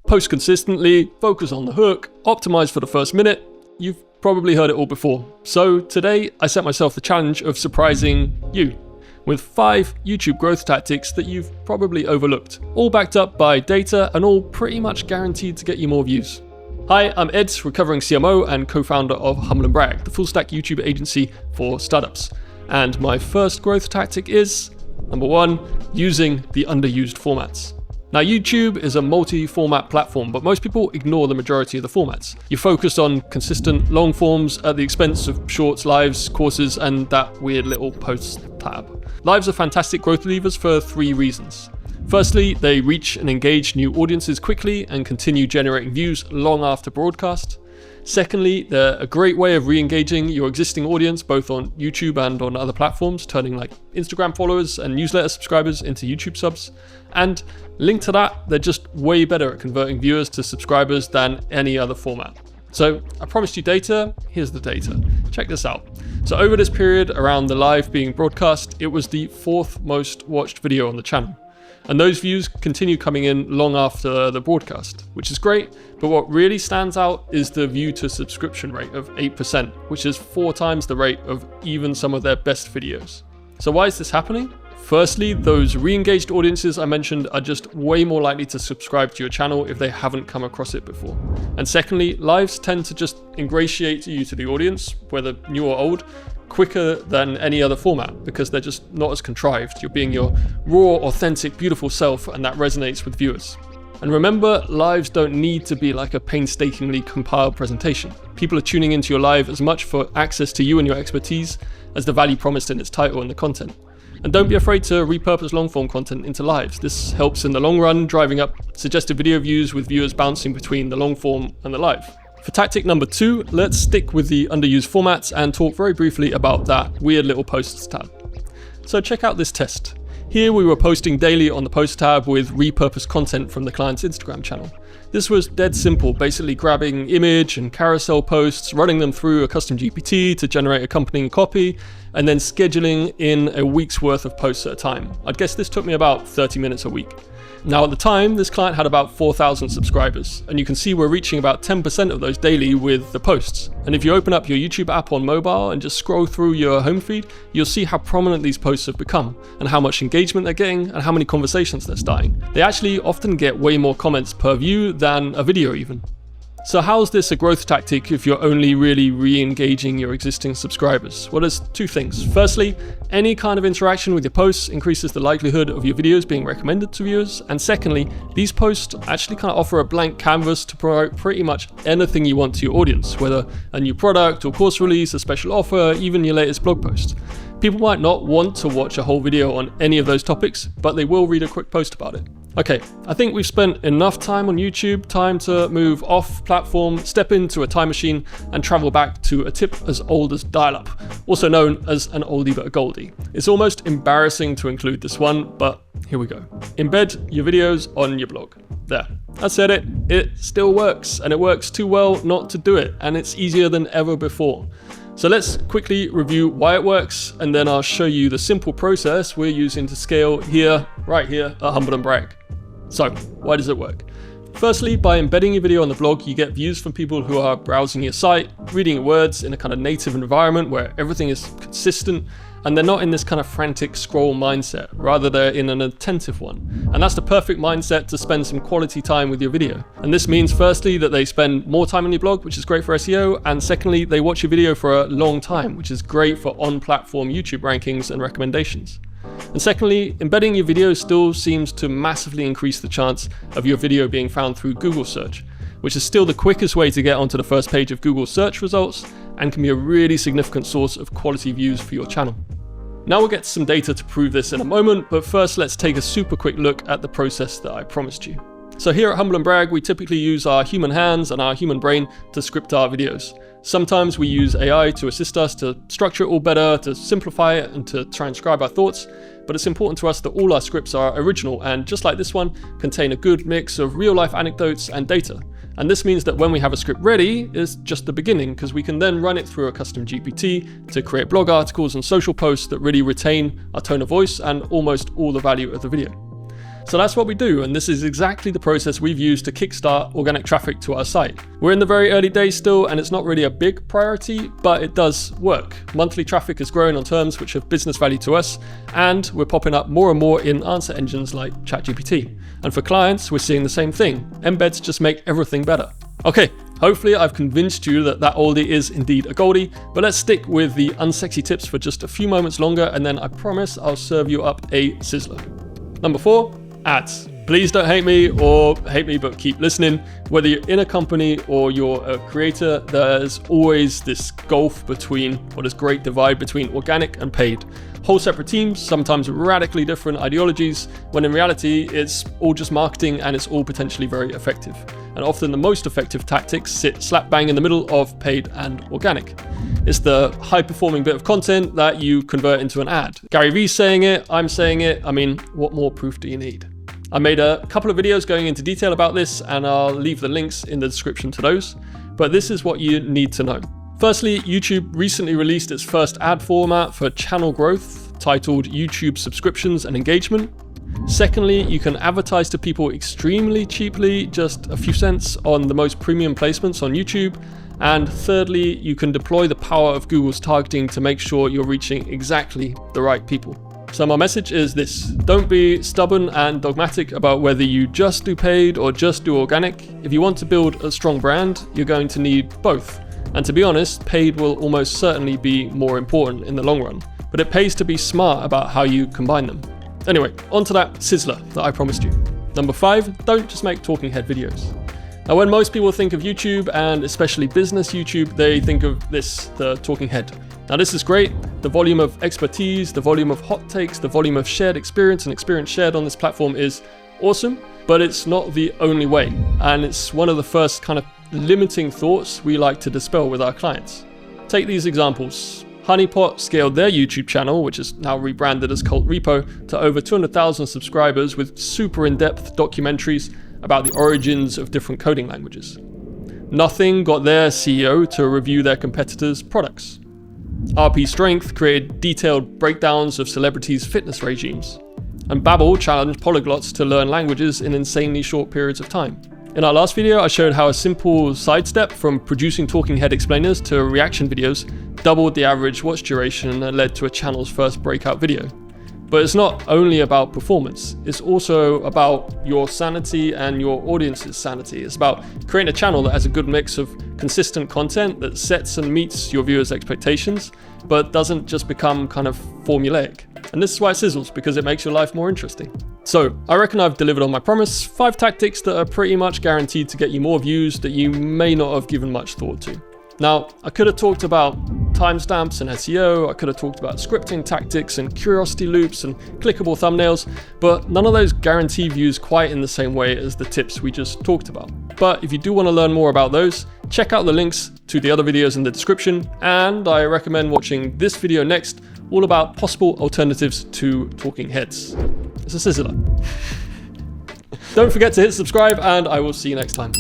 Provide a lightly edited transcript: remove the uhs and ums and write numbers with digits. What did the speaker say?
post consistently, focus on the hook, optimize for the first minute. You've probably heard it all before. So today I set myself the challenge of surprising you with 5 YouTube growth tactics that you've probably overlooked, all backed up by data and all pretty much guaranteed to get you more views. Hi, I'm Ed, recovering CMO and co-founder of Humble&Brag, the full-stack YouTube agency for startups. And my first growth tactic is, number 1, using the underused formats. Now, YouTube is a multi-format platform, but most people ignore the majority of the formats. You focus on consistent long forms at the expense of shorts, lives, courses, and that weird little posts tab. Lives are fantastic growth levers for 3 reasons. Firstly, they reach and engage new audiences quickly and continue generating views long after broadcast. Secondly, they're a great way of re-engaging your existing audience, both on YouTube and on other platforms, turning like Instagram followers and newsletter subscribers into YouTube subs. And linked to that, they're just way better at converting viewers to subscribers than any other format. So I promised you data, here's the data. Check this out. So over this period around the live being broadcast, it was the 4th most watched video on the channel. And those views continue coming in long after the broadcast, which is great. But what really stands out is the view to subscription rate of 8%, which is 4 times the rate of even some of their best videos. So why is this happening? Firstly, those re-engaged audiences I mentioned are just way more likely to subscribe to your channel if they haven't come across it before. And secondly, lives tend to just ingratiate you to the audience, whether new or old, quicker than any other format because they're just not as contrived. You're being your raw, authentic, beautiful self, and that resonates with viewers. And remember, lives don't need to be like a painstakingly compiled presentation. People are tuning into your live as much for access to you and your expertise as the value promised in its title and the content. And don't be afraid to repurpose long-form content into lives. This helps in the long run, driving up suggested video views with viewers bouncing between the long-form and the live. For tactic number 2, let's stick with the underused formats and talk very briefly about that weird little posts tab. So check out this test. Here we were posting daily on the post tab with repurposed content from the client's Instagram channel. This was dead simple, basically grabbing image and carousel posts, running them through a custom GPT to generate accompanying copy, and then scheduling in a week's worth of posts at a time. I'd guess this took me about 30 minutes a week. Now at the time, this client had about 4,000 subscribers, and you can see we're reaching about 10% of those daily with the posts. And if you open up your YouTube app on mobile and just scroll through your home feed, you'll see how prominent these posts have become, and how much engagement they're getting, and how many conversations they're starting. They actually often get way more comments per view than a video even. So how's this a growth tactic if you're only really re-engaging your existing subscribers? Well, there's 2 things. Firstly, any kind of interaction with your posts increases the likelihood of your videos being recommended to viewers. And secondly, these posts actually kind of offer a blank canvas to promote pretty much anything you want to your audience, whether a new product or course release, a special offer, even your latest blog post. People might not want to watch a whole video on any of those topics, but they will read a quick post about it. Okay, I think we've spent enough time on YouTube, time to move off platform, step into a time machine, and travel back to a tip as old as dial-up, also known as an oldie but a goldie. It's almost embarrassing to include this one, but here we go. Embed your videos on your blog. There, I said it. It still works, and it works too well not to do it, and it's easier than ever before. So let's quickly review why it works, and then I'll show you the simple process we're using to scale here, right here at Humble&Brag. So, why does it work? Firstly, by embedding your video on the blog, you get views from people who are browsing your site, reading your words in a kind of native environment where everything is consistent, and they're not in this kind of frantic scroll mindset, rather they're in an attentive one. And that's the perfect mindset to spend some quality time with your video. And this means firstly that they spend more time on your blog, which is great for SEO, and secondly, they watch your video for a long time, which is great for on-platform YouTube rankings and recommendations. And secondly, embedding your video still seems to massively increase the chance of your video being found through Google search, which is still the quickest way to get onto the first page of Google search results and can be a really significant source of quality views for your channel. Now we'll get to some data to prove this in a moment, but first let's take a super quick look at the process that I promised you. So here at Humble&Brag, we typically use our human hands and our human brain to script our videos. Sometimes we use AI to assist us to structure it all better, to simplify it, and to transcribe our thoughts. But it's important to us that all our scripts are original and, just like this one, contain a good mix of real-life anecdotes and data. And this means that when we have a script ready, it's just the beginning, because we can then run it through a custom GPT to create blog articles and social posts that really retain our tone of voice and almost all the value of the video. So that's what we do, and this is exactly the process we've used to kickstart organic traffic to our site. We're in the very early days still, and it's not really a big priority, but it does work. Monthly traffic is growing on terms which have business value to us, and we're popping up more and more in answer engines like ChatGPT. And for clients, we're seeing the same thing. Embeds just make everything better. Okay, hopefully I've convinced you that oldie is indeed a goldie, but let's stick with the unsexy tips for just a few moments longer, and then I promise I'll serve you up a sizzler. Number 4, ads. Please don't hate me, or hate me but keep listening. Whether you're in a company or you're a creator, there's always this gulf between, or this great divide between organic and paid. Whole separate teams, sometimes radically different ideologies, when in reality it's all just marketing and it's all potentially very effective. And often the most effective tactics sit slap bang in the middle of paid and organic. It's the high performing bit of content that you convert into an ad. Gary Vee's saying it, I'm saying it, I mean, what more proof do you need? I made a couple of videos going into detail about this, and I'll leave the links in the description to those, but this is what you need to know. Firstly, YouTube recently released its first ad format for channel growth, titled YouTube Subscriptions and Engagement. Secondly, you can advertise to people extremely cheaply, just a few cents on the most premium placements on YouTube. And thirdly, you can deploy the power of Google's targeting to make sure you're reaching exactly the right people. So my message is this: don't be stubborn and dogmatic about whether you just do paid or just do organic. If you want to build a strong brand, you're going to need both. And to be honest, paid will almost certainly be more important in the long run, but it pays to be smart about how you combine them. Anyway, on to that sizzler that I promised you. Number 5, don't just make talking head videos. Now, when most people think of YouTube, and especially business YouTube, they think of this, the talking head. Now, this is great. The volume of expertise, the volume of hot takes, the volume of shared experience and experience shared on this platform is awesome, but it's not the only way. And it's one of the first kind of limiting thoughts we like to dispel with our clients. Take these examples. Honeypot scaled their YouTube channel, which is now rebranded as Cult Repo, to over 200,000 subscribers with super in-depth documentaries about the origins of different coding languages. Nothing got their CEO to review their competitors' products. RP Strength created detailed breakdowns of celebrities' fitness regimes. And Babbel challenged polyglots to learn languages in insanely short periods of time. In our last video, I showed how a simple sidestep from producing talking head explainers to reaction videos doubled the average watch duration and led to a channel's first breakout video. But it's not only about performance, it's also about your sanity and your audience's sanity. It's about creating a channel that has a good mix of consistent content that sets and meets your viewers' expectations, but doesn't just become kind of formulaic. And this is why it sizzles, because it makes your life more interesting. So I reckon I've delivered on my promise. 5 tactics that are pretty much guaranteed to get you more views that you may not have given much thought to. Now, I could have talked about timestamps and SEO, I could have talked about scripting tactics and curiosity loops and clickable thumbnails, but none of those guarantee views quite in the same way as the tips we just talked about. But if you do want to learn more about those, check out the links to the other videos in the description, and I recommend watching this video next, all about possible alternatives to talking heads. It's a sizzler. Don't forget to hit subscribe, and I will see you next time.